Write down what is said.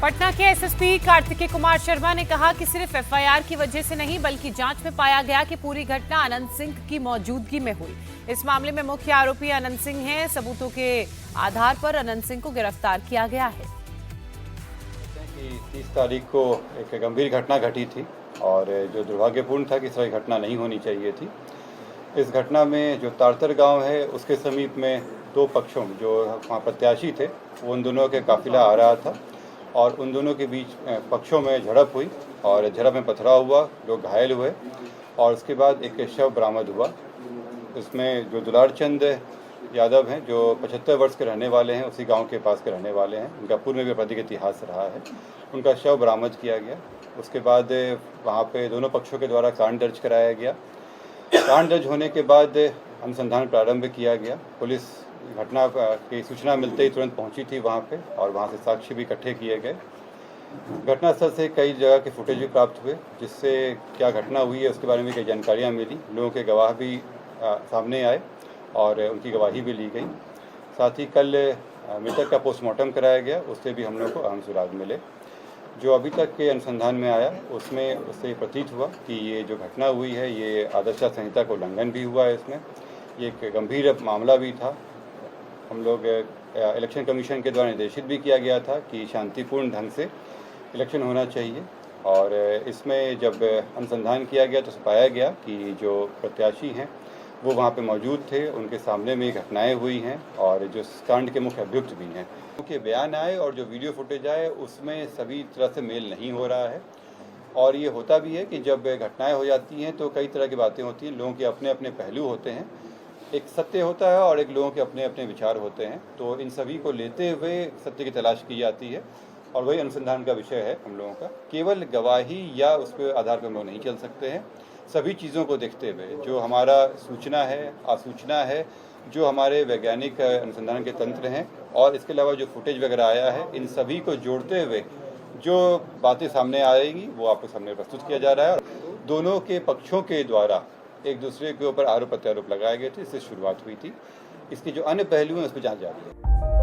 पटना के एसएसपी कार्तिकेय कुमार शर्मा ने कहा कि सिर्फ एफआईआर की वजह से नहीं बल्कि जांच में पाया गया कि पूरी घटना अनंत सिंह की मौजूदगी में हुई। इस मामले में मुख्य आरोपी अनंत सिंह हैं। सबूतों के आधार पर अनंत सिंह को गिरफ्तार किया गया है। 30 तारीख को एक गंभीर घटना घटी थी और जो दुर्भाग्यपूर्ण था कि इस तरह घटना नहीं होनी चाहिए थी। इस घटना में जो तारतर गांव है उसके समीप में दो पक्षों जो वहाँ प्रत्याशी थे वो उन दोनों के काफिला आ रहा था और उन दोनों के बीच पक्षों में झड़प हुई और झड़प में पथराव हुआ, लोग घायल हुए और उसके बाद एक शव बरामद हुआ। इसमें जो दुलार चंद यादव हैं जो 75 वर्ष के रहने वाले हैं, उसी गांव के पास के रहने वाले हैं, उनका पूर्व में भी आपराधिक इतिहास रहा है, उनका शव बरामद किया गया। उसके बाद वहाँ पे दोनों पक्षों के द्वारा कांड दर्ज कराया गया। कांड दर्ज होने के बाद अनुसंधान प्रारंभ किया गया। पुलिस घटना की सूचना मिलते ही तुरंत पहुंची थी वहाँ पे और वहाँ से साक्ष्य भी इकट्ठे किए गए। घटनास्थल से कई जगह के फुटेज भी प्राप्त हुए जिससे क्या घटना हुई है उसके बारे में कई जानकारियाँ मिली। लोगों के गवाह भी सामने आए और उनकी गवाही भी ली गई। साथ ही कल मृतक का पोस्टमार्टम कराया गया, उससे भी हम लोग को अहम सुराग मिले। जो अभी तक के अनुसंधान में आया उसमें उससे प्रतीत हुआ कि ये जो घटना हुई है ये आदर्श संहिता का उल्लंघन भी हुआ है। इसमें ये एक गंभीर मामला भी था। हम लोग इलेक्शन कमीशन के द्वारा निर्देशित भी किया गया था कि शांतिपूर्ण ढंग से इलेक्शन होना चाहिए और इसमें जब अनुसंधान किया गया तो पाया गया कि जो प्रत्याशी हैं वो वहाँ पे मौजूद थे, उनके सामने में घटनाएं हुई हैं और जो कांड के मुख्य अभियुक्त भी हैं उनके बयान आए और जो वीडियो फुटेज आए उसमें सभी तरह से मेल नहीं हो रहा है। और ये होता भी है कि जब घटनाएं हो जाती हैं तो कई तरह की बातें होती हैं, लोगों के अपने अपने पहलू होते हैं, एक सत्य होता है और एक लोगों के अपने अपने विचार होते हैं। तो इन सभी को लेते हुए सत्य की तलाश की जाती है और वही अनुसंधान का विषय है हम लोगों का। केवल गवाही या उस पर आधार पर हम लोग नहीं चल सकते हैं। सभी चीज़ों को देखते हुए जो हमारा सूचना है, आसूचना है, जो हमारे वैज्ञानिक अनुसंधान के तंत्र हैं और इसके अलावा जो फुटेज वगैरह आया है, इन सभी को जोड़ते हुए जो बातें सामने आएगी वो आपके सामने प्रस्तुत किया जा रहा है। दोनों के पक्षों के द्वारा एक दूसरे के ऊपर आरोप प्रत्यारोप लगाए गए थे, इससे शुरुआत हुई थी। इसके जो अन्य पहलू हैं उस पर जांच जारी है।